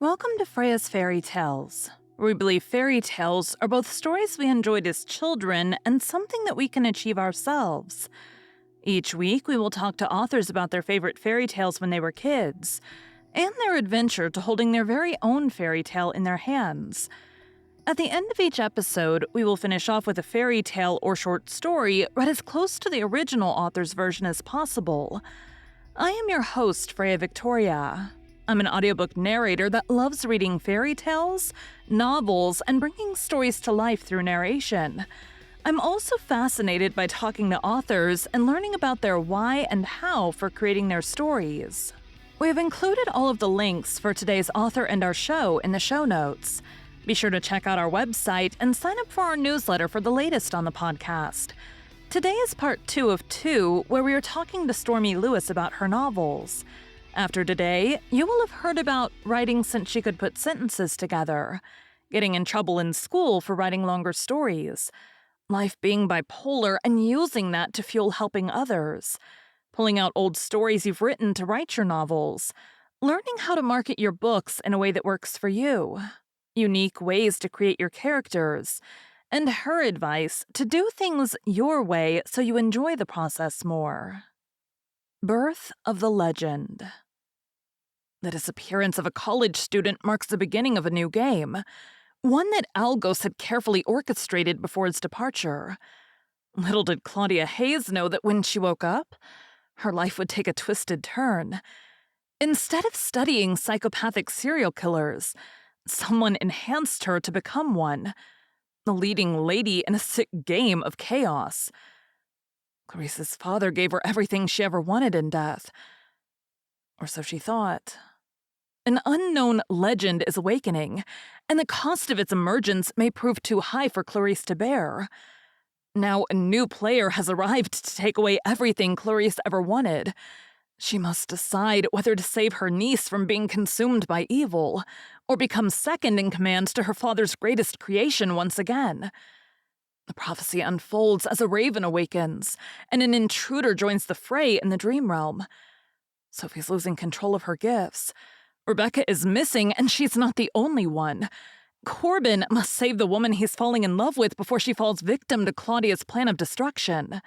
Welcome to Freya's Fairy Tales, where we believe fairy tales are both stories we enjoyed as children and something that we can achieve ourselves. Each week, we will talk to authors about their favorite fairy tales when they were kids, and their adventure to holding their very own fairy tale in their hands. At the end of each episode, we will finish off with a fairy tale or short story read as close to the original author's version as possible. I am your host, Freya Victoria. I'm an audiobook narrator that loves reading fairy tales, novels, and bringing stories to life through narration. I'm also fascinated by talking to authors and learning about their why and how for creating their stories. We have included all of the links for today's author and our show in the show notes. Be sure to check out our website and sign up for our newsletter for the latest on the podcast. Today is part 2 of 2, where we are talking to Stormi Lewis about her novels. After today, you will have heard about writing since she could put sentences together, getting in trouble in school for writing longer stories, life being bipolar and using that to fuel helping others, pulling out old stories you've written to write your novels, learning how to market your books in a way that works for you, unique ways to create your characters, and her advice to do things your way so you enjoy the process more. Birth of the Legend. The disappearance of a college student marks the beginning of a new game, one that Algos had carefully orchestrated before his departure. Little did Claudia Hayes know that when she woke up, her life would take a twisted turn. Instead of studying psychopathic serial killers, someone enhanced her to become one, the leading lady in a sick game of chaos. Clarice's father gave her everything she ever wanted in death. Or so she thought. An unknown legend is awakening, and the cost of its emergence may prove too high for Clarice to bear. Now a new player has arrived to take away everything Clarice ever wanted. She must decide whether to save her niece from being consumed by evil, or become second in command to her father's greatest creation once again. The prophecy unfolds as a raven awakens, and an intruder joins the fray in the dream realm. Sophie's losing control of her gifts. Rebecca is missing, and she's not the only one. Corbin must save the woman he's falling in love with before she falls victim to Claudia's plan of destruction.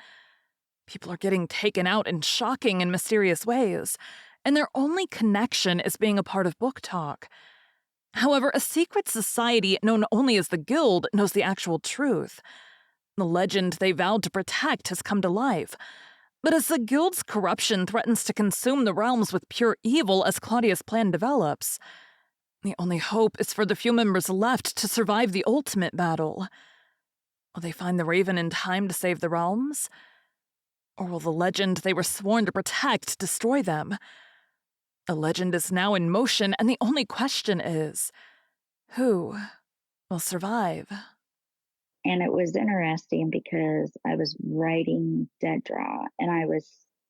People are getting taken out in shocking and mysterious ways, and their only connection is being a part of book talk. However, a secret society known only as the Guild knows the actual truth. The legend they vowed to protect has come to life. But as the Guild's corruption threatens to consume the realms with pure evil as Claudia's plan develops, the only hope is for the few members left to survive the ultimate battle. Will they find the Raven in time to save the realms? Or will the legend they were sworn to protect destroy them? The legend is now in motion, and the only question is, who will survive? And it was interesting because I was writing Dead Draw and I was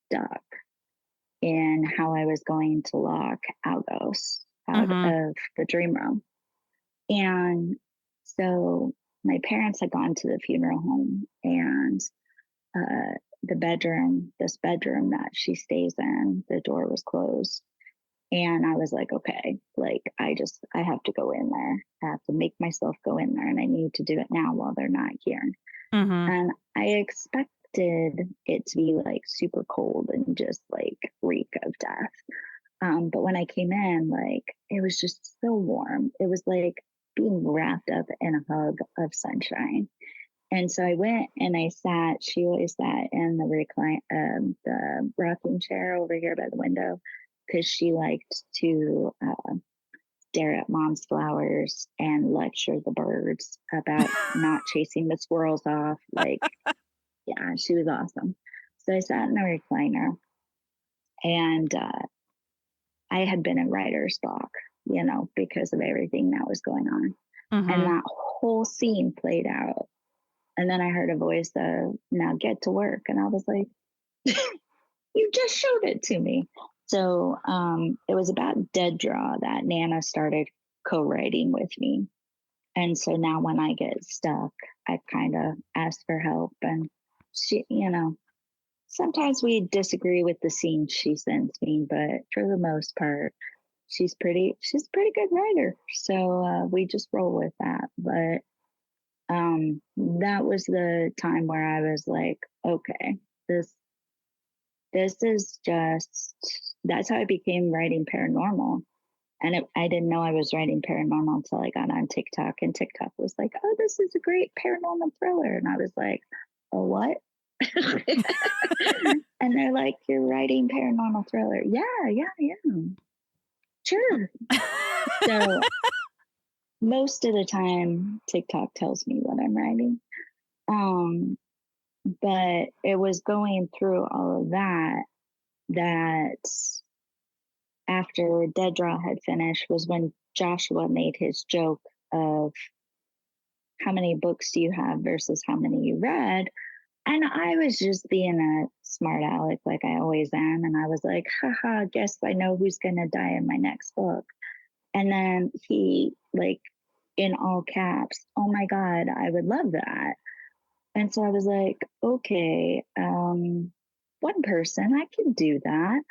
stuck in how I was going to lock Algos out of the dream realm. And so my parents had gone to the funeral home, and this bedroom that she stays in, the door was closed. And I was like, okay, I have to go in there. I have to make myself go in there, and I need to do it now while they're not here. And I expected it to be like super cold and just like reek of death. But when I came in, it was just so warm. It was like being wrapped up in a hug of sunshine. And so I went and I sat. She always sat in the rocking chair over here by the window, because she liked to stare at mom's flowers and lecture the birds about not chasing the squirrels off. Yeah, she was awesome. So I sat in a recliner, and I had been in writer's block, because of everything that was going on. And that whole scene played out. And then I heard a voice of, now get to work. And I was like, you just showed it to me. So it was about Dead Draw that Nana started co-writing with me. And so now when I get stuck, I kind of ask for help. And she, sometimes we disagree with the scenes she sends me, but for the most part, she's a pretty good writer. So we just roll with that. But that was the time where I was like, okay, this this is just that's how I became writing paranormal. And I didn't know I was writing paranormal until I got on TikTok, and TikTok was like, "Oh, this is a great paranormal thriller," and I was like, "Oh, what?" And they're like, "You're writing paranormal thriller." Yeah, yeah, I am. Sure. So most of the time, TikTok tells me what I'm writing. Um, but it was going through all of that that after Dead Draw had finished was when Joshua made his joke of how many books do you have versus how many you read. And I was just being a smart aleck like I always am. And I was like, haha, guess I know who's going to die in my next book. And then he, like, in all caps, oh my God, I would love that. And so I was like, okay, one person, I can do that.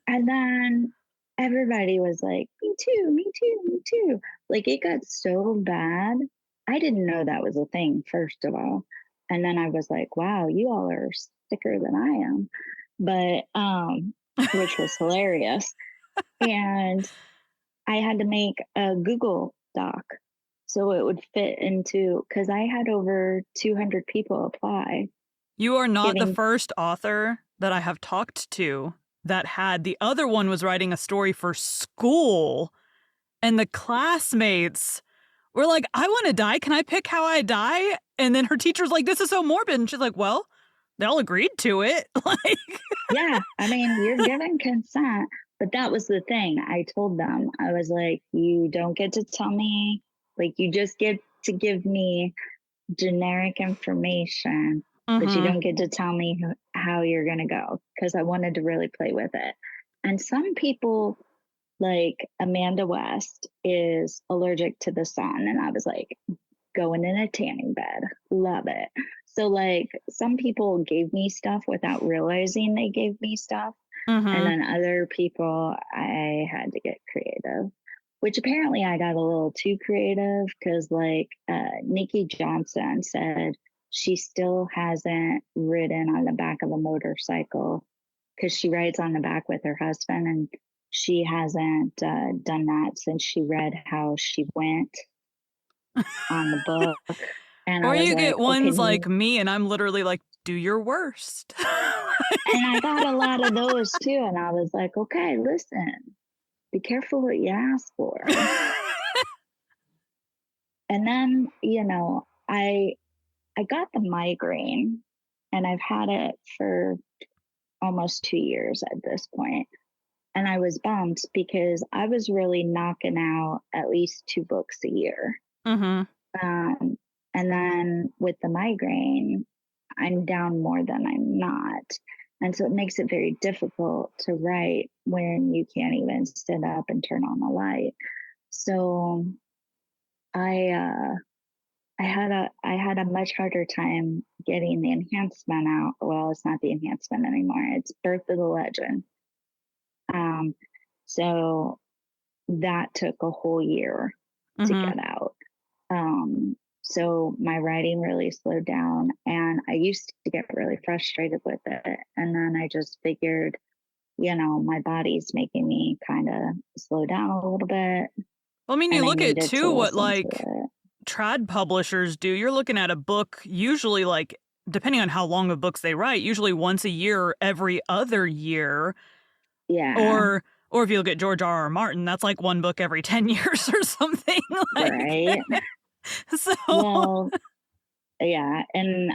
And then everybody was like, me too, me too, me too. Like it got so bad. I didn't know that was a thing, first of all. And then I was like, wow, you all are sicker than I am. But which was hilarious. And I had to make a Google Doc so it would fit into because I had over 200 people apply, You are not the giving first author that I have talked to that had the other one was writing a story for school, and the classmates were like, "I wanna die. Can I pick how I die?" And then her teacher's like, "This is so morbid." And she's like, "Well, they all agreed to it." Like yeah, I mean, you're given consent, but that was the thing. I told them, I was like, you don't get to tell me, like, you just get to give me generic information, but you Mhm. don't get to tell me how you're going to go because I wanted to really play with it. And some people, like Amanda West, is allergic to the sun. And I was like, going in a tanning bed. Love it. So, like, some people gave me stuff without realizing they gave me stuff. And Mhm. then other people, I had to get creative, which apparently I got a little too creative because, like, Nikki Johnson said she still hasn't ridden on the back of a motorcycle because she rides on the back with her husband. And she hasn't done that since she read How She Went on the book. And I Or was you like, get okay. ones like me, and I'm literally like, "Do your worst." And I got a lot of those too. And I was like, okay, listen, be careful what you ask for. And then, I got the migraine and I've had it for almost 2 years at this point. And I was bummed because I was really knocking out at least 2 books a year. Mhm. Um, and then with the migraine, I'm down more than I'm not. And so it makes it very difficult to write when you can't even sit up and turn on the light. So I I had a much harder time getting the enhancement out. Well, it's not the enhancement anymore. It's Birth of the Legend. Um, so that took a whole year to Mhm. get out. So my writing really slowed down, and I used to get really frustrated with it. And then I just figured, my body's making me kind of slow down a little bit, Well, I mean, you and I look at needed to too what, listen to like, it. trad publishers do. You're looking at a book usually, like, depending on how long of books they write, usually once a year or every other year, Yeah, or if you look at George R. R. Martin, that's like 1 book every 10 years or something, like, right. so Well, yeah, and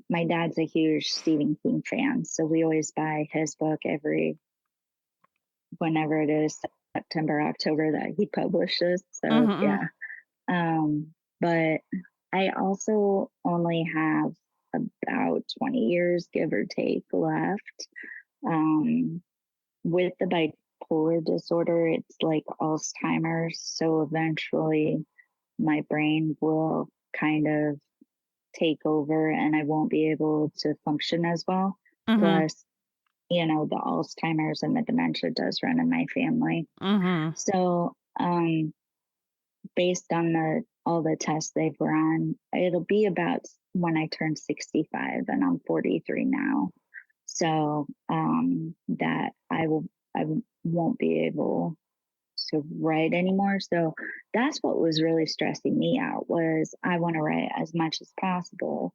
my dad's a huge Stephen King fan, so we always buy his book every whenever it is September, October that he publishes. So Mhm. yeah. But I also only have about 20 years, give or take, left. Um, with the bipolar disorder, it's like Alzheimer's. So eventually my brain will kind of take over and I won't be able to function as well. Mhm. Plus, the Alzheimer's and the dementia does run in my family. Mm-hmm. So, based on all the tests they've run, it'll be about when I turn 65, and I'm 43 now. So, that I won't be able to write anymore. So that's what was really stressing me out was I want to write as much as possible.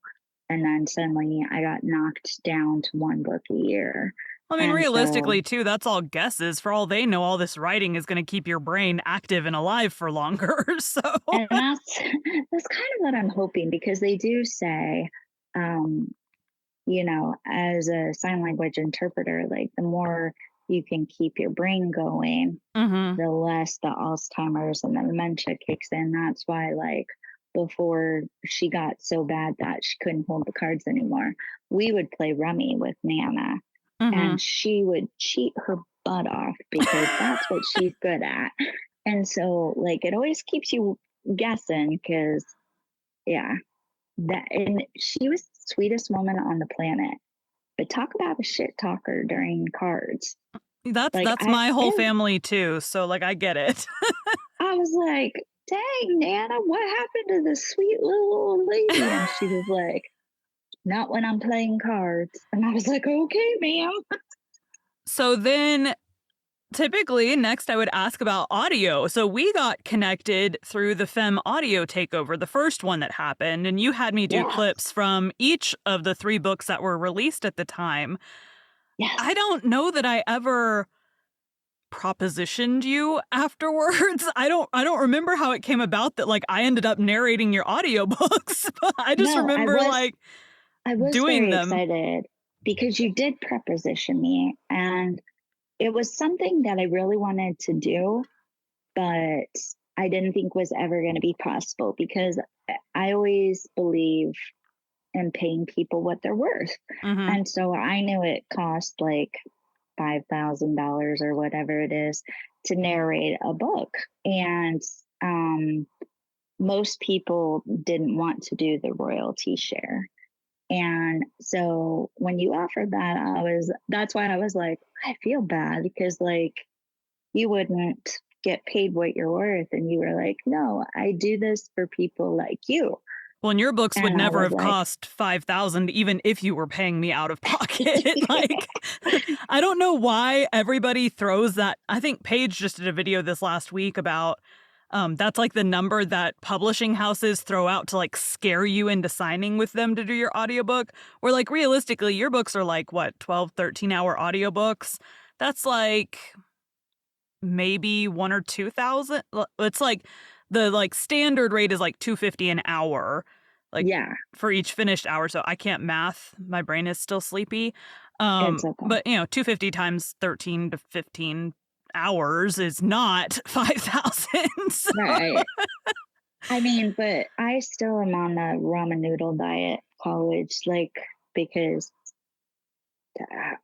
And then suddenly I got knocked down to one book a year. I mean, And so, realistically, too, that's all guesses. For all they know, all this writing is going to keep your brain active and alive for longer. So, and that's that's kind of what I'm hoping because they do say, um, as a sign language interpreter, like the more you can keep your brain going, hmm. the less the Alzheimer's and the dementia kicks in. That's why, like, before she got so bad that she couldn't hold the cards anymore, we would play rummy with Nana, Hmm. and she would cheat her butt off because that's what she's good at. And so, like, it always keeps you guessing because, yeah, and she was the sweetest woman on the planet. But talk about a shit talker during cards. That's Like, that's my whole family too. So, like, I get it. I was like, dang, Nana, what happened to the sweet little old lady? And she was like, not when I'm playing cards. And I was like, okay, ma'am. So then typically, next I would ask about audio. So we got connected through the Femme audio takeover, the first one that happened, and you had me do Yes, clips from each of the 3 books that were released at the time. yes. I don't know that I ever propositioned you afterwards. I don't remember how it came about that, like, I ended up narrating your audiobooks, but I just No, remember, like, I was doing very them. excited because you did preposition me and it was something that I really wanted to do, but I didn't think was ever going to be possible because I always believe and paying people what they're worth. Mhm. And so I knew it cost like $5,000 or whatever it is to narrate a book. And um, most people didn't want to do the royalty share. And so when you offered that, that's why I was like, I feel bad because like you wouldn't get paid what you're worth. And you were like, no, I do this for people like you. Well, and your books would And I never was have like, cost 5,000 even if you were paying me out of pocket. Like, I don't know why everybody throws that. I think Paige just did a video this last week about that's like the number that publishing houses throw out to like scare you into signing with them to do your audiobook. Where like realistically, your books are like what, 12, 13-hour audiobooks. That's like maybe 1 or 2,000. It's like the like standard rate is like 250 an hour, like yeah, for each finished hour. So I can't math. My brain is still sleepy. it's okay. But 250 times 13 to 15 hours is not 5,000. So Right. I mean, but I still am on the ramen noodle diet college, like, because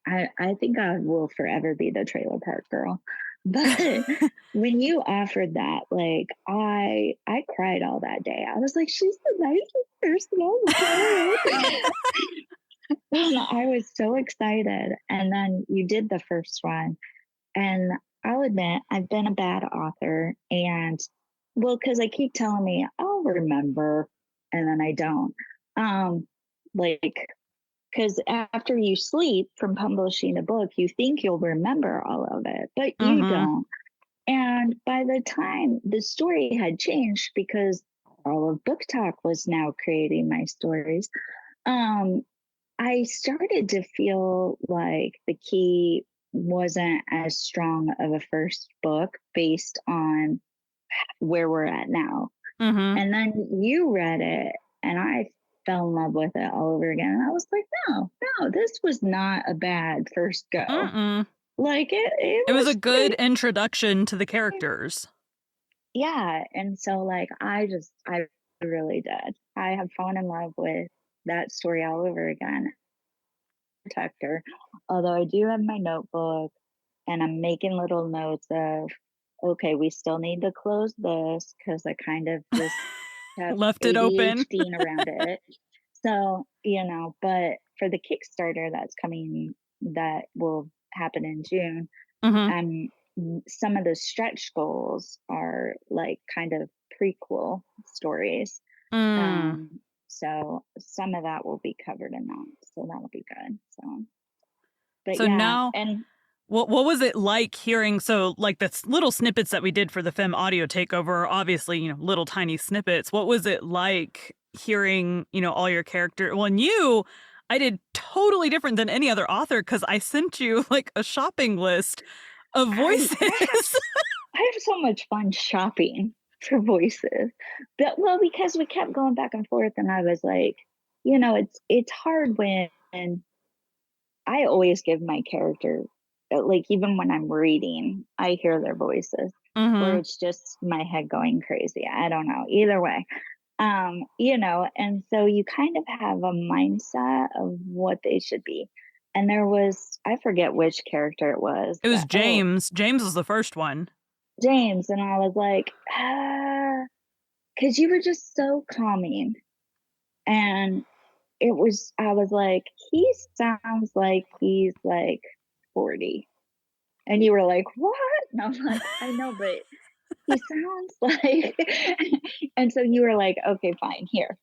I think I will forever be the trailer park girl. But when you offered that, like I cried all that day. I was like, she's the nicest person on the planet. And I was so excited. And then you did the first one. And I'll admit, I've been a bad author. And well, because I keep telling me, I'll remember, and then I don't. Like, because after you sleep from publishing a book, you think you'll remember all of it, but you mhm. don't. And by the time the story had changed, because all of Book Talk was now creating my stories, um, I started to feel like the key wasn't as strong of a first book based on where we're at now. Mhm. And then you read it, and I fell in love with it all over again. And I was like, no, no, this was not a bad first go. Mm-mm. Like it It was a was good pretty, introduction to the characters. yeah. And so, like, I really did. I have fallen in love with that story all over again. Protector. Although I do have my notebook and I'm making little notes of, okay, we still need to close this because I kind of just have Left it open. ADHD around it. So, but for the Kickstarter that's coming that will happen in June. Mhm. Some of the stretch goals are like kind of prequel stories. Mm. Um, so some of that will be covered in that. So that'll be good. So, but So yeah, now and what was it like hearing so, like, the little snippets that we did for the Femme audio takeover are obviously, little tiny snippets. What was it like hearing, all your character well, and you, I did totally different than any other author because I sent you, like, a shopping list of voices. I have so much fun shopping for voices. But well, because we kept going back and forth, and I was like, it's hard when I always give my character, like, even when I'm reading, I hear their voices, or Mhm. it's just my head going crazy. I don't know. Either way. And so you kind of have a mindset of what they should be. And there was, I forget which character it was, It was but James. James was the first one. James. And I was like, because you were just so calming. And I was like, he sounds like he's like 40. And you were like, what? And I'm like, I know, but he sounds like, and so you were like, okay, fine, here.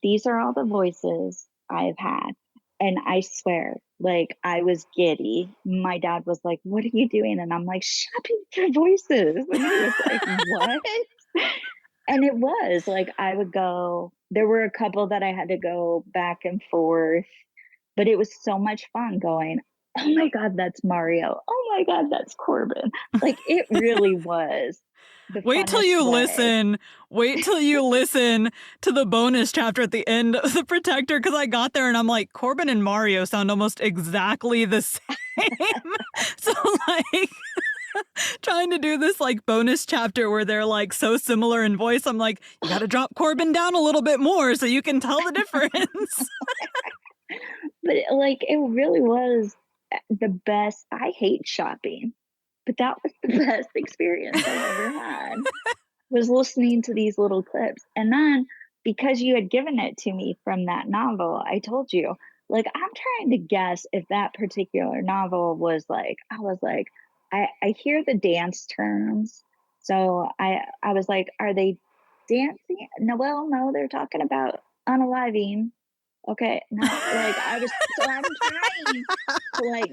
These are all the voices I've had. And I swear, like, I was giddy. My dad was like, what are you doing? And I'm like, shopping for voices. And he was like, what? And it was like, I would go, there were a couple that I had to go back and forth, but it was so much fun going, oh my God, that's Mario. Oh my God, that's Corbin. Like, it really was the Wait till funnest you way. listen. Wait till you listen to the bonus chapter at the end of The Protector, because I got there and I'm like, Corbin and Mario sound almost exactly the same. So, like, trying to do this, like, bonus chapter where they're, like, so similar in voice, I'm like, you gotta drop Corbin down a little bit more so you can tell the difference. But like, it really was the best. I hate shopping, but that was the best experience I've ever had. Was listening to these little clips. And then because you had given it to me from that novel, I told you, like, I'm trying to guess if that particular novel was like, I was like, I hear the dance terms. So I was like, are they dancing? No, well, no, they're talking about unaliving. Okay. Now, like, I'm trying to like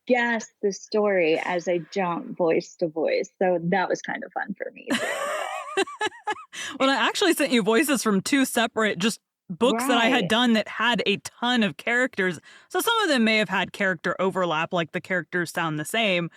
guess the story as I jump voice to voice. So that was kind of fun for me too. Well, I actually sent you voices from two separate just books that I had Right. done that had a ton of characters. So some of them may have had character overlap, like the characters sound the same.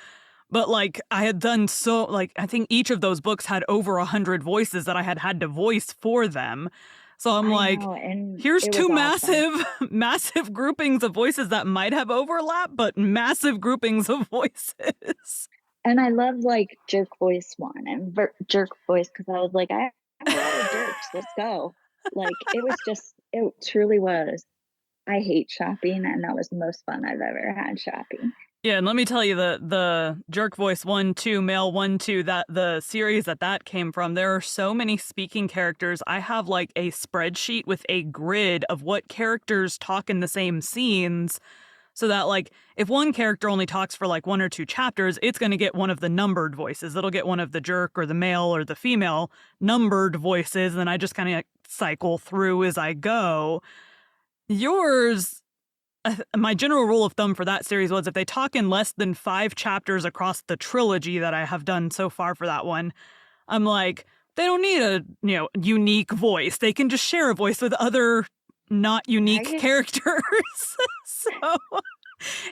But like I had done so, like I think each of those books had over 100 voices that I had had to voice for them. So I'm I like, know, and here's it was two awesome. massive, massive groupings of voices that might have overlap, but massive groupings of voices. And I love like jerk voice one and jerk voice because I was like, I have a lot of jerks. Let's go. Like, it truly was. I hate shopping, and that was the most fun I've ever had shopping. Yeah, and let me tell you the Jerk Voice 1, 2, Male 1, 2, that the series that came from, there are so many speaking characters. I have, like, a spreadsheet with a grid of what characters talk in the same scenes so that, like, if one character only talks for, like, 1 or 2 chapters, it's gonna get one of the numbered voices. It'll get one of the jerk or the male or the female numbered voices, and then I just kinda, like, cycle through as I go. Yours my general rule of thumb for that series was if they talk in less than 5 chapters across the trilogy that I have done so far for that one, I'm like, they don't need a, unique voice. They can just share a voice with other not unique Right? characters. So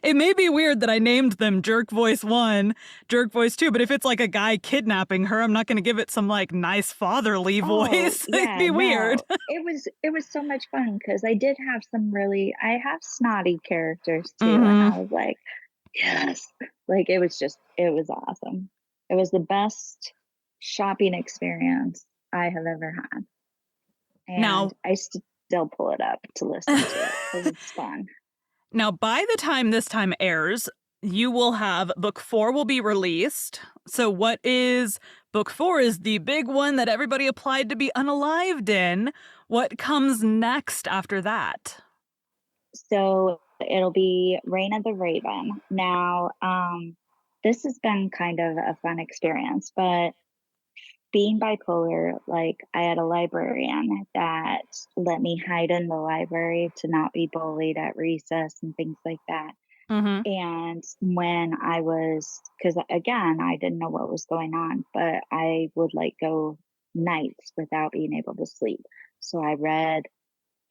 it may be weird that I named them Jerk Voice 1, Jerk Voice 2, but if it's like a guy kidnapping her, I'm not going to give it some like nice fatherly Oh, voice. It'd yeah, be weird. no. It was so much fun because I have snotty characters too, and Mhm. I was like, yes. Like, it was awesome. It was the best shopping experience I have ever had, and Now I still pull it up to listen to it because it's fun. Now, by the time this time airs, you will have book 4 will be released. So what is book 4 is the big one that everybody applied to be unalived in. What comes next after that? So it'll be Reign of the Raven. Now, this has been kind of a fun experience, but being bipolar, like I had a librarian that let me hide in the library to not be bullied at recess and things like that. Mhm. And when I was, because again, I didn't know what was going on, but I would like go nights without being able to sleep. So I read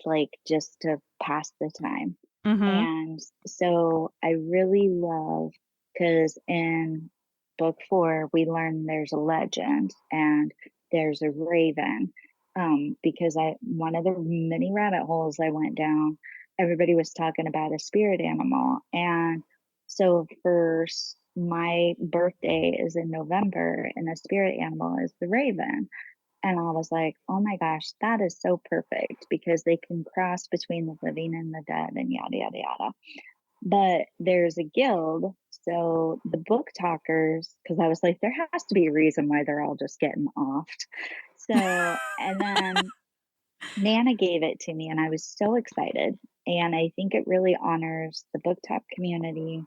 like just to pass the time. Mhm. And so I really love because in book 4 we learn there's a legend and there's a raven. Because I one of the many rabbit holes I went down, everybody was talking about a spirit animal. And so my birthday is in November and the spirit animal is the raven. And I was like, "Oh my gosh, that is so perfect because they can cross between the living and the dead and yada, yada, yada." But there's a guild. So the book talkers, because I was like, there has to be a reason why they're all just getting offed. So, and then Nana gave it to me and I was so excited. And I think it really honors the book talk community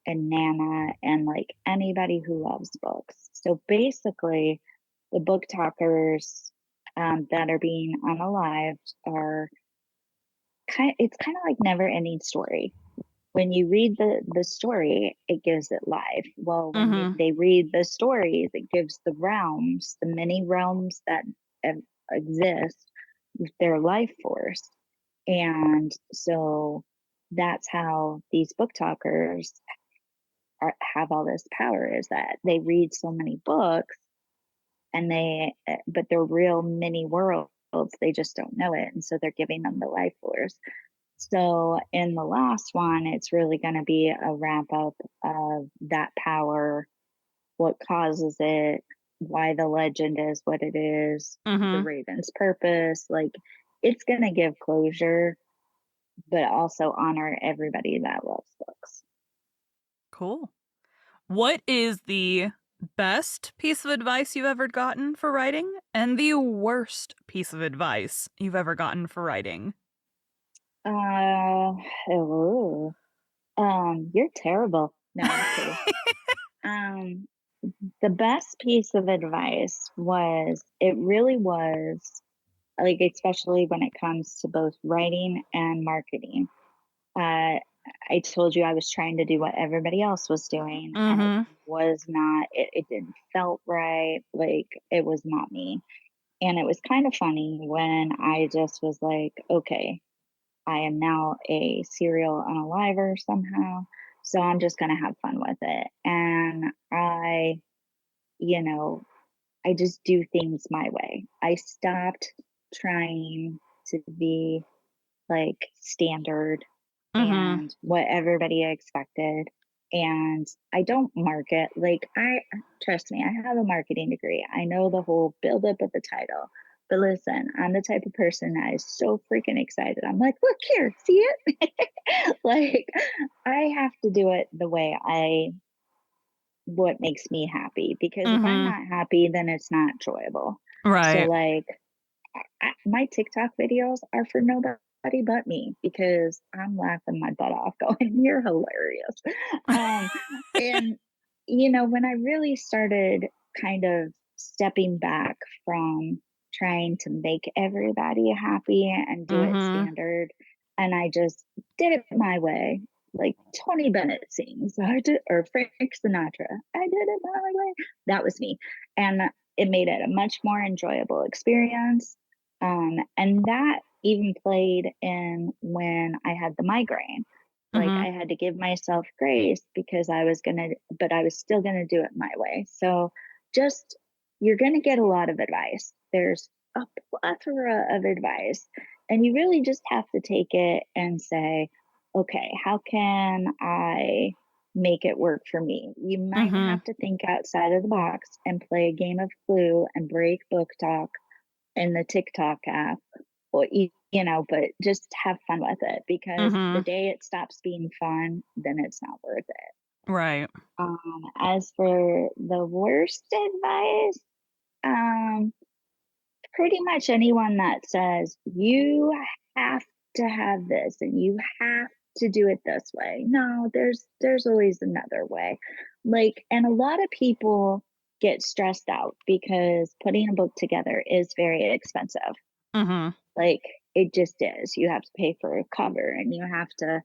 and Nana and like anybody who loves books. So basically, the book talkers that are being unalived are it's kind of like never ending story. When you read the story, it gives it life. Well, when Mhm. they read the stories, it gives the realms, the many realms that ev- exist, their life force. And so that's how these book talkers have all this power, is that they read so many books and but they're real mini worlds, they just don't know it, and so they're giving them the life force. So in the last one it's really going to be a wrap up of that power, what causes it, why the legend is what it is, the Mhm. raven's purpose. Like, it's going to give closure but also honor everybody that loves books. Cool. What is the best piece of advice you've ever gotten for writing and the worst piece of advice you've ever gotten for writing? uh oh, you're terrible. No, I'm kidding. Um, the best piece of advice was, it really was, like, especially when it comes to both writing and marketing. Uh, I told you I was trying to do what everybody else was doing, and it Mhm. was not, it didn't felt right. Like, it was not me. And it was kind of funny when I just was like, okay, I am now a serial unaliver somehow. So I'm just going to have fun with it. And you know, I just do things my way. I stopped trying to be like standard Mhm. and what everybody expected. And I don't market like, I trust me, I have a marketing degree. I know the whole build up of the title. But listen, I'm the type of person that is so freaking excited. I'm like, look here, see it? Like, I have to do it the way what makes me happy, because if I'm Mhm. not happy, then it's not enjoyable. So Right. like, my TikTok videos are for nobody but me because I'm laughing my butt off going, "You're hilarious." Um, and, when I really started kind of stepping back from trying to make everybody happy and do it Mhm. standard, and I just did it my way, like Tony Bennett sings, I did, or Frank Sinatra, I did it my way. That was me. And it made it a much more enjoyable experience. And that even played in when I had the migraine. Like, Mhm. I had to give myself grace because but I was still gonna do it my way. So just, you're gonna get a lot of advice. There's a plethora of advice, and you really just have to take it and say, okay, how can I make it work for me? You might Mhm. have to think outside of the box and play a game of Clue and break book talk in the TikTok app, or but just have fun with it, because the Mhm. day it stops being fun, then it's not worth it. Right. As for the worst advice, um, pretty much anyone that says you have to have this and you have to do it this way. No, there's always another way. Like, and a lot of people get stressed out because putting a book together is very expensive. Mhm. Like, it just is. You have to pay for a cover and you have to,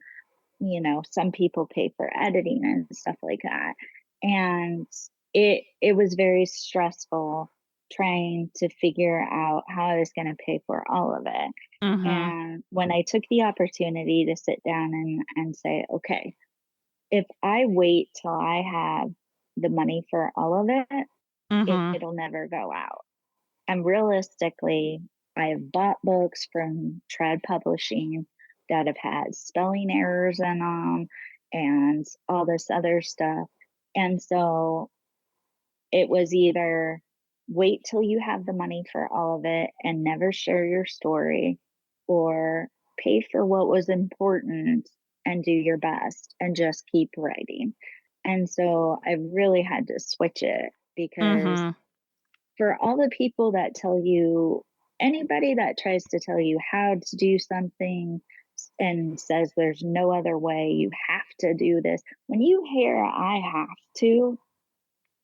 some people pay for editing and stuff like that. And it was very stressful trying to figure out how I was going to pay for all of it. Mhm. And when I took the opportunity to sit down and say, okay, if I wait till I have the money for all of it, Mhm. it'll never go out. And realistically, I have bought books from trad publishing that have had spelling errors in them and all this other stuff. And so it was either wait till you have the money for all of it and never share your story, or pay for what was important and do your best and just keep writing. And so I really had to switch it because Mhm. for all the people that tell you, anybody that tries to tell you how to do something and says there's no other way, you have to do this. When you hear I have to,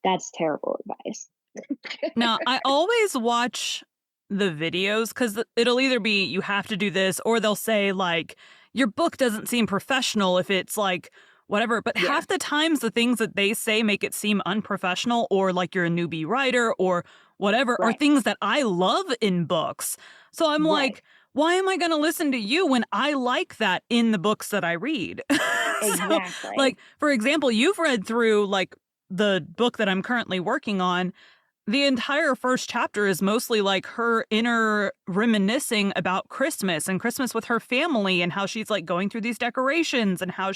that's terrible advice. Now, I always watch the videos because it'll either be you have to do this or they'll say, like, your book doesn't seem professional if it's like whatever. But Yeah, half the times, the things that they say make it seem unprofessional or like you're a newbie writer or whatever are right, things that I love in books. So I'm right, like, why am I going to listen to you when I like that in the books that I read? So, exactly. like, for example, you've read through like the book that I'm currently working on. The entire first chapter is mostly like her inner reminiscing about Christmas and Christmas with her family and how she's like going through these decorations and how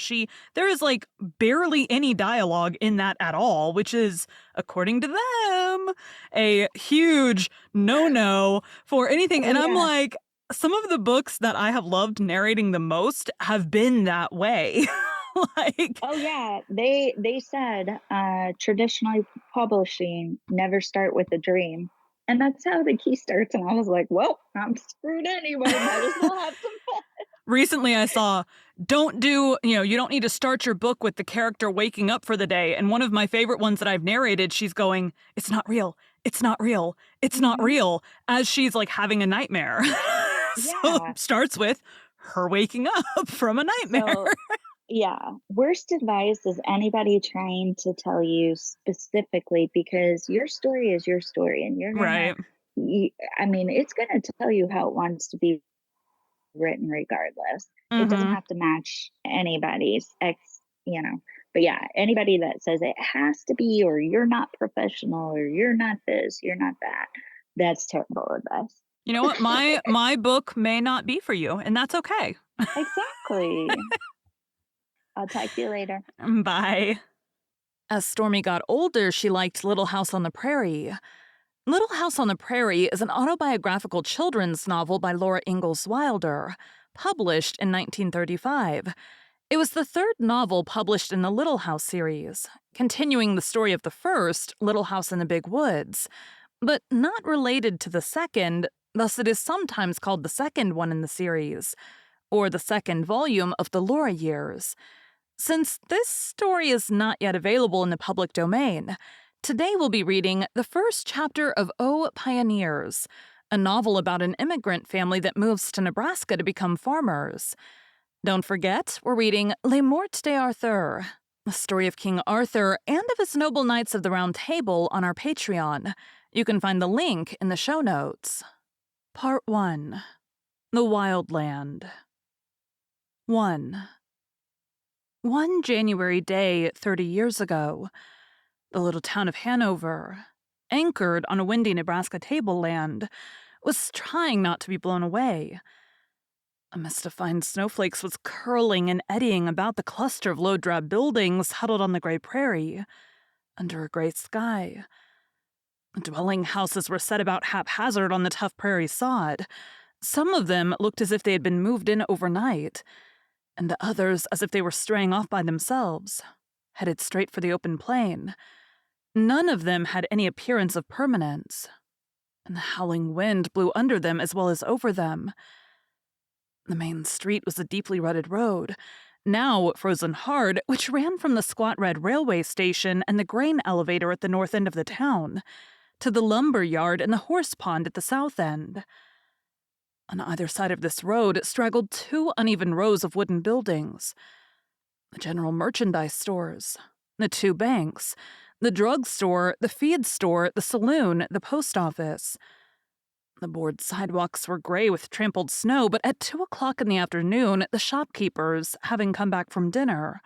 there is like barely any dialogue in that at all, which is, according to them, a huge no for anything. Oh And I'm yeah. like, some of the books that I have loved narrating the most have been that way. Like, Oh yeah. They said traditionally publishing never start with a dream. And that's how the key starts. And I was like, well, I'm screwed anyway. Might as well have some fun. recently I saw, you don't need to start your book with the character waking up for the day. And one of my favorite ones that I've narrated, she's going, it's not real. It's not real. It's not Hmm. real. As she's like having a nightmare. So Yeah. starts with her waking up from a nightmare. So yeah, worst advice is anybody trying to tell you specifically, because your story is your story and you're gonna, Right. you, I mean, it's gonna tell you how it wants to be written regardless. It doesn't Mm-hmm. have to match anybody's but yeah, anybody that says it has to be, or you're not professional, or you're not this, you're not that, that's terrible advice. You know what? My book may not be for you, and that's okay. Exactly. I'll talk to you later. Bye. As Stormy got older, she liked Little House on the Prairie. Little House on the Prairie is an autobiographical children's novel by Laura Ingalls Wilder, published in 1935. It was the third novel published in the Little House series, continuing the story of the first, Little House in the Big Woods, but not related to the second, thus it is sometimes called the second one in the series, or the second volume of the Laura years. Since this story is not yet available in the public domain, today we'll be reading the first chapter of Oh Pioneers, a novel about an immigrant family that moves to Nebraska to become farmers. Don't forget, we're reading Les Morts d'Arthur, the story of King Arthur and of his noble knights of the Round Table on our Patreon. You can find the link in the show notes. Part 1. The Wild Land. 1. One January day 30 years ago, the little town of Hanover, anchored on a windy Nebraska tableland, was trying not to be blown away. A mist of fine snowflakes was curling and eddying about the cluster of low drab buildings huddled on the gray prairie, under a gray sky. Dwelling houses were set about haphazard on the tough prairie sod. Some of them looked as if they had been moved in overnight, and the others as if they were straying off by themselves, headed straight for the open plain. None of them had any appearance of permanence, and the howling wind blew under them as well as over them. The main street was a deeply rutted road, now frozen hard, which ran from the squat red railway station and the grain elevator at the north end of the town to the lumber yard and the horse pond at the south end. On either side of this road straggled two uneven rows of wooden buildings: the general merchandise stores, the two banks, the drugstore, the feed store, the saloon, the post office. The board sidewalks were gray with trampled snow, but at 2 o'clock in the afternoon, the shopkeepers, having come back from dinner,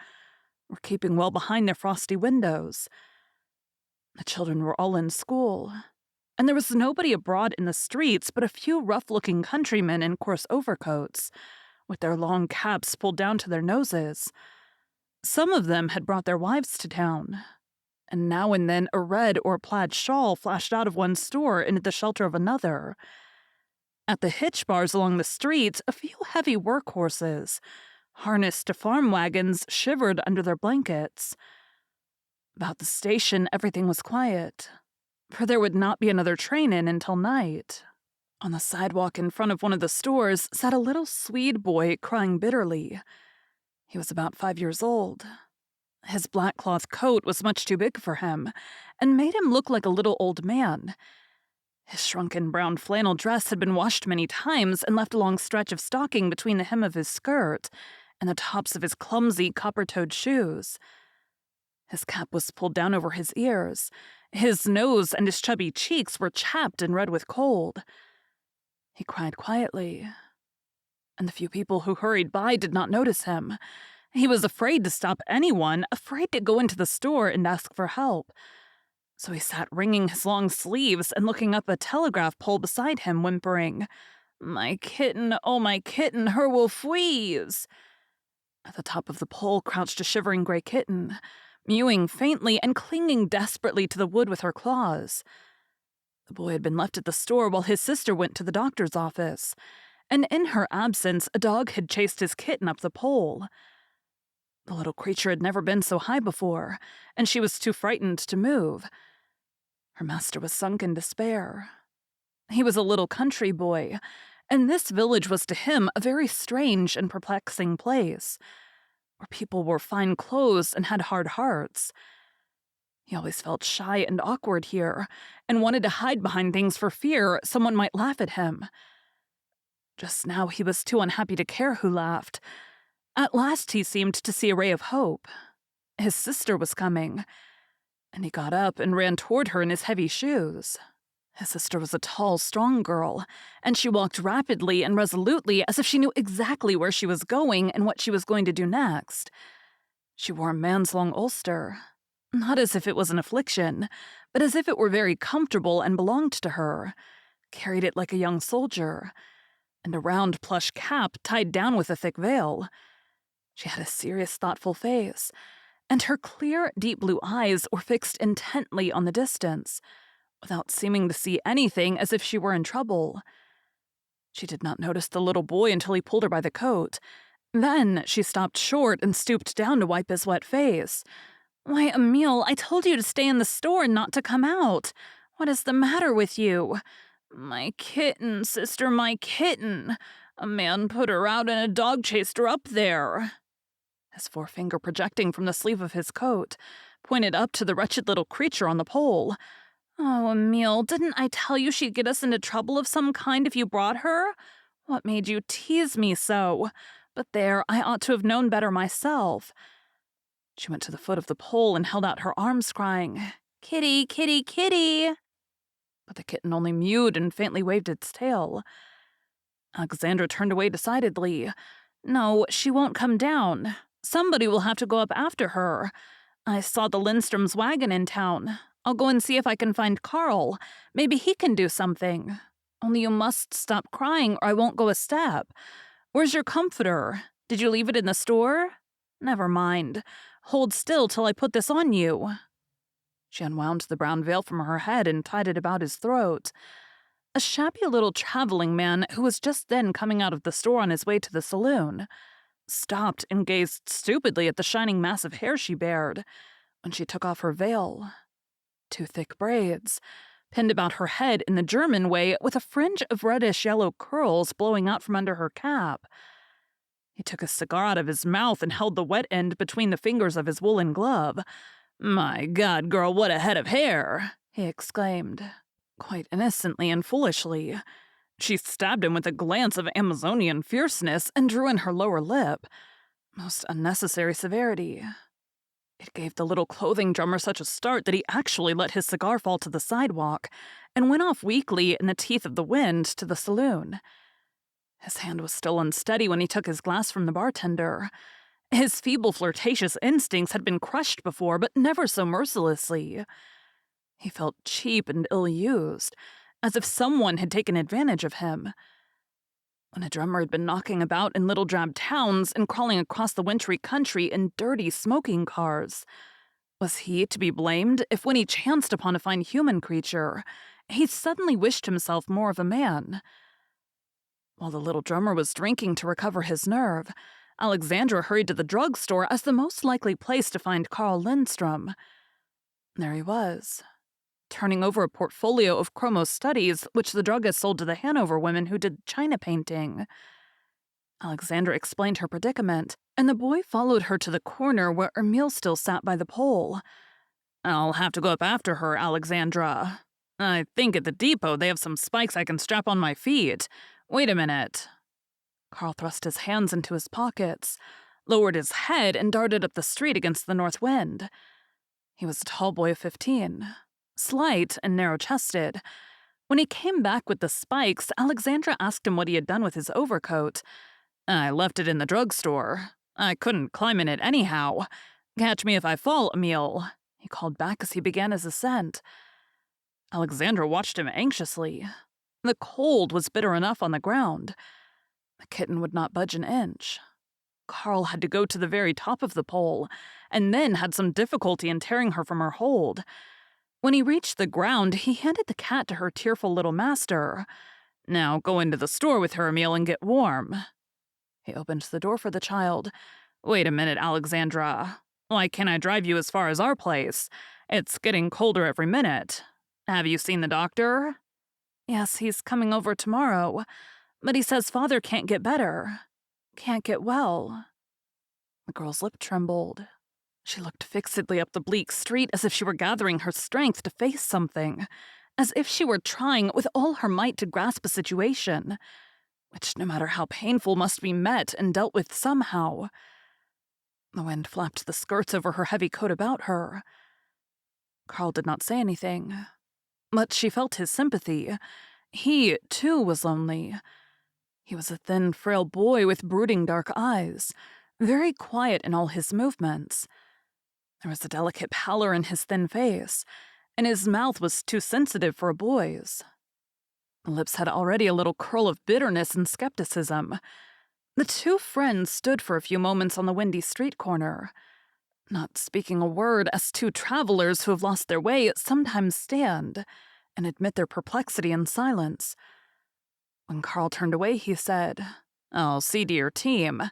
were keeping well behind their frosty windows. The children were all in school, and there was nobody abroad in the streets but a few rough-looking countrymen in coarse overcoats, with their long caps pulled down to their noses. Some of them had brought their wives to town, and now and then a red or plaid shawl flashed out of one store into the shelter of another. At the hitch bars along the streets, a few heavy workhorses, harnessed to farm wagons, shivered under their blankets. About the station, everything was quiet, for there would not be another train in until night. On the sidewalk in front of one of the stores sat a little Swede boy crying bitterly. He was about 5 years old. His black cloth coat was much too big for him, and made him look like a little old man. His shrunken brown flannel dress had been washed many times and left a long stretch of stocking between the hem of his skirt and the tops of his clumsy copper-toed shoes. His cap was pulled down over his ears. His nose and his chubby cheeks were chapped and red with cold. He cried quietly, and the few people who hurried by did not notice him. He was afraid to stop anyone, afraid to go into the store and ask for help. So he sat wringing his long sleeves and looking up a telegraph pole beside him, whimpering, "My kitten, oh my kitten, her will freeze." At the top of the pole crouched a shivering gray kitten, mewing faintly and clinging desperately to the wood with her claws. The boy had been left at the store while his sister went to the doctor's office, and in her absence a dog had chased his kitten up the pole. The little creature had never been so high before, and she was too frightened to move. Her master was sunk in despair. He was a little country boy, and this village was to him a very strange and perplexing place, where people wore fine clothes and had hard hearts. He always felt shy and awkward here, and wanted to hide behind things for fear someone might laugh at him. Just now he was too unhappy to care who laughed. At last he seemed to see a ray of hope. His sister was coming, and he got up and ran toward her in his heavy shoes. His sister was a tall, strong girl, and she walked rapidly and resolutely as if she knew exactly where she was going and what she was going to do next. She wore a man's long ulster, not as if it was an affliction, but as if it were very comfortable and belonged to her, carried it like a young soldier, and a round plush cap tied down with a thick veil. She had a serious, thoughtful face, and her clear, deep blue eyes were fixed intently on the distance, without seeming to see anything, as if she were in trouble. She did not notice the little boy until he pulled her by the coat. Then she stopped short and stooped down to wipe his wet face. "Why, Emile, I told you to stay in the store and not to come out. What is the matter with you?" "My kitten, sister, my kitten. A man put her out and a dog chased her up there." His forefinger, projecting from the sleeve of his coat, pointed up to the wretched little creature on the pole. "Oh, Emile, didn't I tell you she'd get us into trouble of some kind if you brought her? What made you tease me so? But there, I ought to have known better myself." She went to the foot of the pole and held out her arms, crying, "Kitty, kitty, kitty!" But the kitten only mewed and faintly waved its tail. Alexandra turned away decidedly. "No, she won't come down. Somebody will have to go up after her. I saw the Lindstrom's wagon in town. I'll go and see if I can find Carl. Maybe he can do something. Only you must stop crying or I won't go a step. Where's your comforter? Did you leave it in the store? Never mind. Hold still till I put this on you." She unwound the brown veil from her head and tied it about his throat. A shabby little traveling man, who was just then coming out of the store on his way to the saloon, stopped and gazed stupidly at the shining mass of hair she bared when she took off her veil. 2 thick braids, pinned about her head in the German way, with a fringe of reddish-yellow curls blowing out from under her cap. He took a cigar out of his mouth and held the wet end between the fingers of his woolen glove. "My God, girl, what a head of hair!" he exclaimed, quite innocently and foolishly. She stabbed him with a glance of Amazonian fierceness and drew in her lower lip. Most unnecessary severity. It gave the little clothing drummer such a start that he actually let his cigar fall to the sidewalk and went off weakly in the teeth of the wind to the saloon. His hand was still unsteady when he took his glass from the bartender. His feeble flirtatious instincts had been crushed before, but never so mercilessly. He felt cheap and ill-used, as if someone had taken advantage of him. When a drummer had been knocking about in little drab towns and crawling across the wintry country in dirty smoking cars, was he to be blamed if when he chanced upon a fine human creature, he suddenly wished himself more of a man? While the little drummer was drinking to recover his nerve, Alexandra hurried to the drugstore as the most likely place to find Carl Lindstrom. There he was, turning over a portfolio of chromo studies which the druggist sold to the Hanover women who did china painting. Alexandra explained her predicament, and the boy followed her to the corner where Emil still sat by the pole. "I'll have to go up after her, Alexandra. I think at the depot they have some spikes I can strap on my feet. Wait a minute." Carl thrust his hands into his pockets, lowered his head, and darted up the street against the north wind. He was a tall boy of 15, slight and narrow-chested. When he came back with the spikes, Alexandra asked him what he had done with his overcoat. "I left it in the drugstore. I couldn't climb in it anyhow. Catch me if I fall, Emil," he called back as he began his ascent. Alexandra watched him anxiously. The cold was bitter enough on the ground. The kitten would not budge an inch. Carl had to go to the very top of the pole, and then had some difficulty in tearing her from her hold. When he reached the ground, he handed the cat to her tearful little master. "Now go into the store with her, Emil, and get warm." He opened the door for the child. "Wait a minute, Alexandra. Why can't I drive you as far as our place? It's getting colder every minute. Have you seen the doctor?" "Yes, he's coming over tomorrow. But he says father can't get better. Can't get well." The girl's lip trembled. She looked fixedly up the bleak street as if she were gathering her strength to face something, as if she were trying with all her might to grasp a situation, which, no matter how painful, must be met and dealt with somehow. The wind flapped the skirts over her heavy coat about her. Carl did not say anything, but she felt his sympathy. He, too, was lonely. He was a thin, frail boy with brooding dark eyes, very quiet in all his movements. There was a delicate pallor in his thin face, and his mouth was too sensitive for a boy's. The lips had already a little curl of bitterness and skepticism. The two friends stood for a few moments on the windy street corner, not speaking a word, as two travelers who have lost their way sometimes stand and admit their perplexity in silence. When Carl turned away, he said, "I'll see to your team."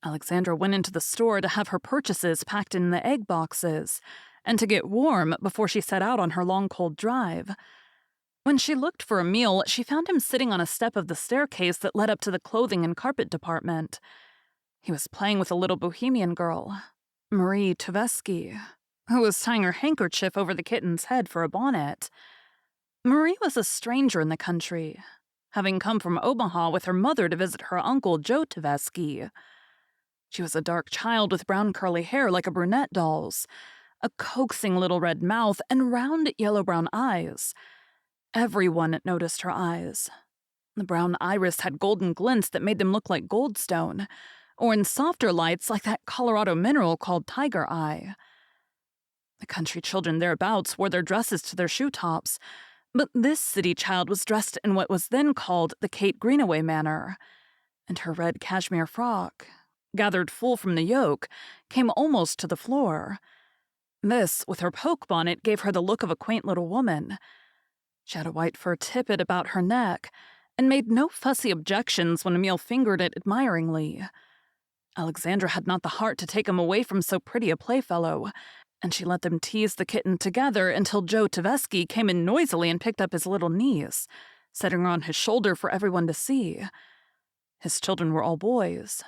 Alexandra went into the store to have her purchases packed in the egg boxes and to get warm before she set out on her long, cold drive. When she looked for Emil, she found him sitting on a step of the staircase that led up to the clothing and carpet department. He was playing with a little bohemian girl, Marie Tversky, who was tying her handkerchief over the kitten's head for a bonnet. Marie was a stranger in the country, having come from Omaha with her mother to visit her uncle Joe Tversky. She was a dark child with brown curly hair like a brunette doll's, a coaxing little red mouth, and round yellow-brown eyes. Everyone noticed her eyes. The brown iris had golden glints that made them look like goldstone, or in softer lights like that Colorado mineral called tiger eye. The country children thereabouts wore their dresses to their shoe tops, but this city child was dressed in what was then called the Kate Greenaway manner, and her red cashmere frock, gathered full from the yoke, came almost to the floor. This, with her poke bonnet, gave her the look of a quaint little woman. She had a white fur tippet about her neck, and made no fussy objections when Emil fingered it admiringly. Alexandra had not the heart to take him away from so pretty a playfellow, and she let them tease the kitten together until Joe Tversky came in noisily and picked up his little niece, setting her on his shoulder for everyone to see. His children were all boys,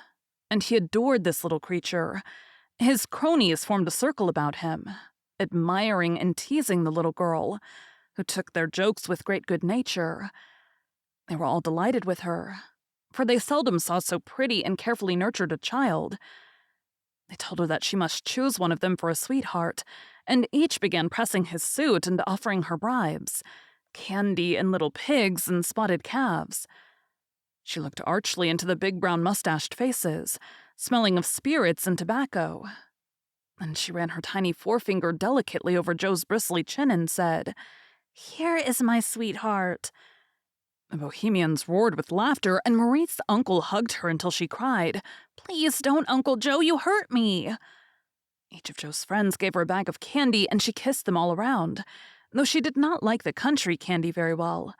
and he adored this little creature. His cronies formed a circle about him, admiring and teasing the little girl, who took their jokes with great good nature. They were all delighted with her, for they seldom saw so pretty and carefully nurtured a child. They told her that she must choose one of them for a sweetheart, and each began pressing his suit and offering her bribes, candy and little pigs and spotted calves. She looked archly into the big brown mustached faces, smelling of spirits and tobacco. Then she ran her tiny forefinger delicately over Joe's bristly chin and said, "Here is my sweetheart." The Bohemians roared with laughter, and Marie's uncle hugged her until she cried, "Please don't, Uncle Joe, you hurt me." Each of Joe's friends gave her a bag of candy, and she kissed them all around, though she did not like the country candy very well.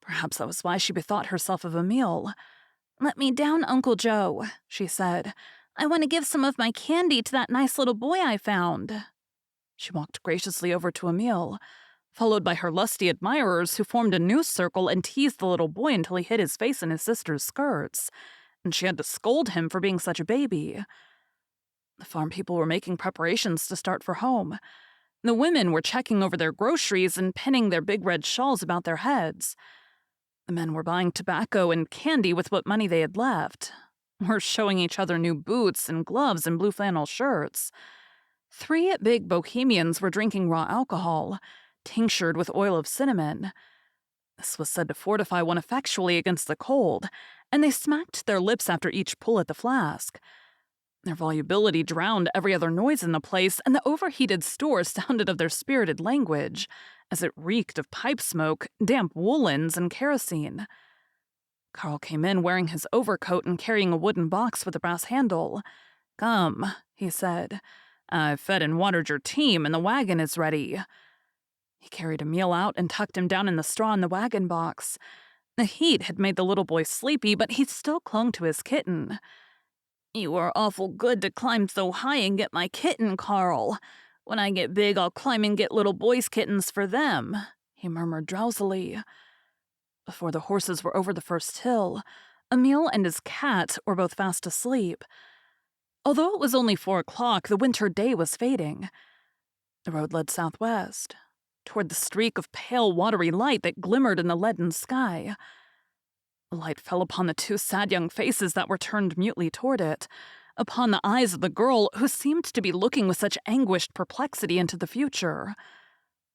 Perhaps that was why she bethought herself of a meal. "Let me down, Uncle Joe," she said. "I want to give some of my candy to that nice little boy I found." She walked graciously over to Emil, followed by her lusty admirers who formed a new circle and teased the little boy until he hid his face in his sister's skirts, and she had to scold him for being such a baby. The farm people were making preparations to start for home. The women were checking over their groceries and pinning their big red shawls about their heads. The men were buying tobacco and candy with what money they had left, were showing each other new boots and gloves and blue flannel shirts. 3 big Bohemians were drinking raw alcohol, tinctured with oil of cinnamon. This was said to fortify one effectually against the cold, and they smacked their lips after each pull at the flask. Their volubility drowned every other noise in the place, and the overheated store sounded of their spirited language, as it reeked of pipe smoke, damp woolens, and kerosene. Carl came in wearing his overcoat and carrying a wooden box with a brass handle. "Come," he said. "I've fed and watered your team, and the wagon is ready." He carried Emil out and tucked him down in the straw in the wagon box. The heat had made the little boy sleepy, but he still clung to his kitten. "You are awful good to climb so high and get my kitten, Carl. When I get big, I'll climb and get little boys' kittens for them," he murmured drowsily. Before the horses were over the first hill, Emil and his cat were both fast asleep. Although it was only 4 o'clock, the winter day was fading. The road led southwest, toward the streak of pale, watery light that glimmered in the leaden sky. The light fell upon the 2 sad young faces that were turned mutely toward it, upon the eyes of the girl who seemed to be looking with such anguished perplexity into the future,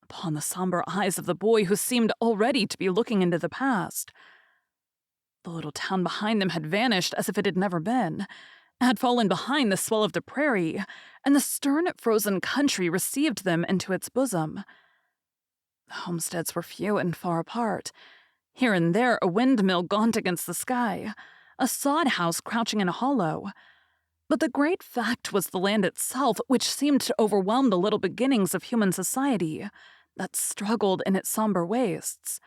upon the somber eyes of the boy who seemed already to be looking into the past. The little town behind them had vanished as if it had never been, had fallen behind the swell of the prairie, and the stern, frozen country received them into its bosom. The homesteads were few and far apart. Here and there a windmill gaunt against the sky, a sod house crouching in a hollow. But the great fact was the land itself, which seemed to overwhelm the little beginnings of human society that struggled in its somber wastes.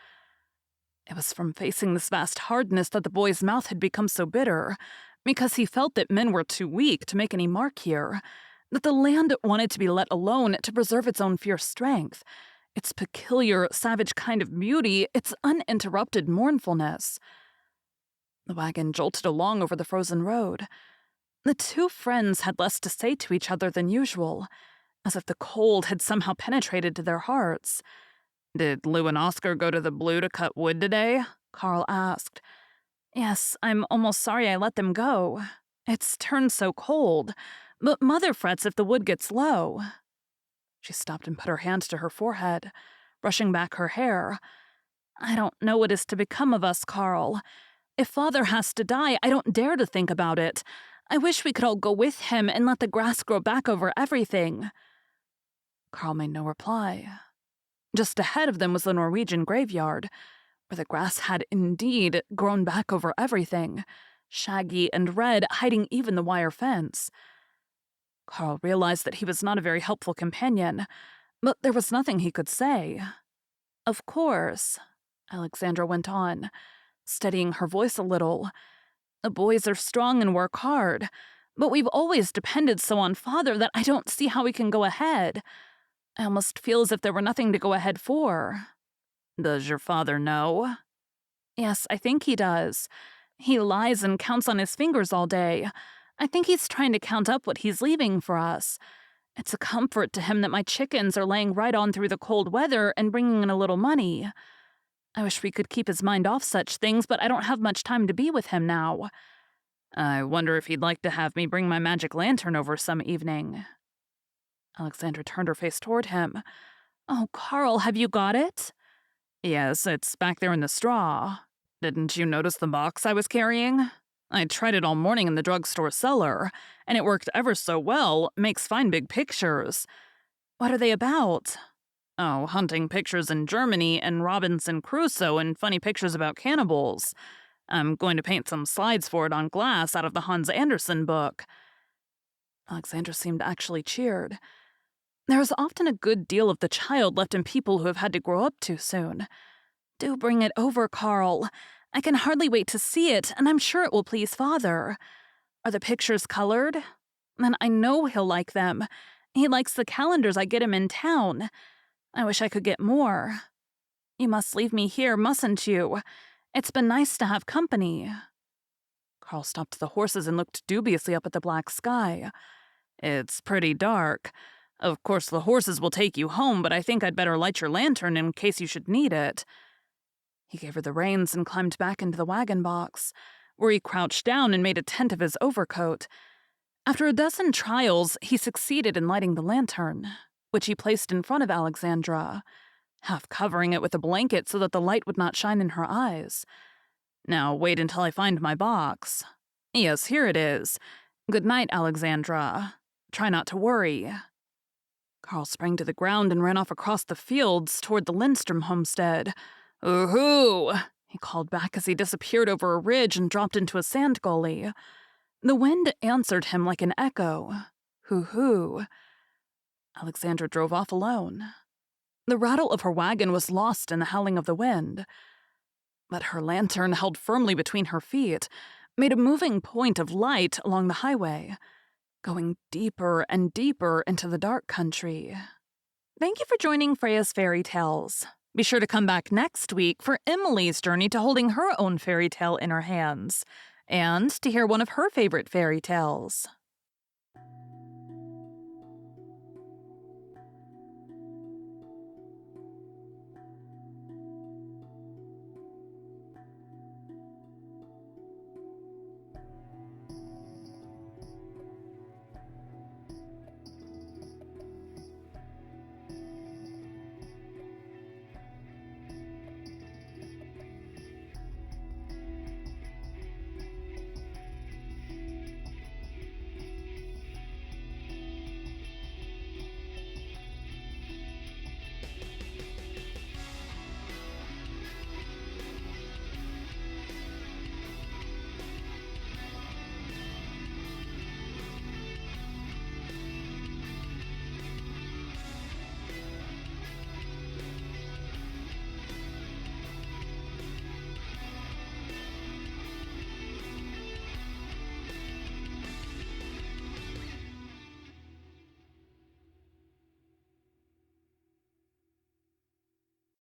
It was from facing this vast hardness that the boy's mouth had become so bitter, because he felt that men were too weak to make any mark here, that the land wanted to be let alone to preserve its own fierce strength, its peculiar, savage kind of beauty, its uninterrupted mournfulness. The wagon jolted along over the frozen road. The 2 friends had less to say to each other than usual, as if the cold had somehow penetrated to their hearts. "Did Lou and Oscar go to the Blue to cut wood today?" Carl asked. "Yes, I'm almost sorry I let them go. It's turned so cold, but Mother frets if the wood gets low." She stopped and put her hand to her forehead, brushing back her hair. "I don't know what is to become of us, Carl. If Father has to die, I don't dare to think about it. I wish we could all go with him and let the grass grow back over everything." Carl made no reply. Just ahead of them was the Norwegian graveyard, where the grass had indeed grown back over everything, shaggy and red, hiding even the wire fence. Carl realized that he was not a very helpful companion, but there was nothing he could say. "Of course," Alexandra went on, steadying her voice a little, "the boys are strong and work hard, but we've always depended so on Father that I don't see how we can go ahead. I almost feel as if there were nothing to go ahead for." "Does your father know?" "Yes, I think he does. He lies and counts on his fingers all day. I think he's trying to count up what he's leaving for us. It's a comfort to him that my chickens are laying right on through the cold weather and bringing in a little money. I wish we could keep his mind off such things, but I don't have much time to be with him now. I wonder if he'd like to have me bring my magic lantern over some evening. Alexandra turned her face toward him. Oh, Carl, have you got it? Yes, it's back there in the straw. Didn't you notice the box I was carrying? I tried it all morning in the drugstore cellar, and it worked ever so well, makes fine big pictures. What are they about? Oh, hunting pictures in Germany and Robinson Crusoe and funny pictures about cannibals. I'm going to paint some slides for it on glass out of the Hans Andersen book. Alexandra seemed actually cheered. There is often a good deal of the child left in people who have had to grow up too soon. Do bring it over, Carl. I can hardly wait to see it, and I'm sure it will please Father. Are the pictures colored? Then I know he'll like them. He likes the calendars I get him in town. I wish I could get more. You must leave me here, mustn't you? It's been nice to have company. Carl stopped the horses and looked dubiously up at the black sky. It's pretty dark. Of course, the horses will take you home, but I think I'd better light your lantern in case you should need it. He gave her the reins and climbed back into the wagon box, where he crouched down and made a tent of his overcoat. After a dozen trials, he succeeded in lighting the lantern, which he placed in front of Alexandra, half covering it with a blanket so that the light would not shine in her eyes. Now wait until I find my box. Yes, here it is. Good night, Alexandra. Try not to worry. Carl sprang to the ground and ran off across the fields toward the Lindstrom homestead. Ooh-hoo! He called back as he disappeared over a ridge and dropped into a sand gully. The wind answered him like an echo. Hoo-hoo. Alexandra drove off alone. The rattle of her wagon was lost in the howling of the wind. But her lantern, held firmly between her feet, made a moving point of light along the highway, going deeper and deeper into the dark country. Thank you for joining Freya's Fairy Tales. Be sure to come back next week for Emily's journey to holding her own fairy tale in her hands, and to hear one of her favorite fairy tales.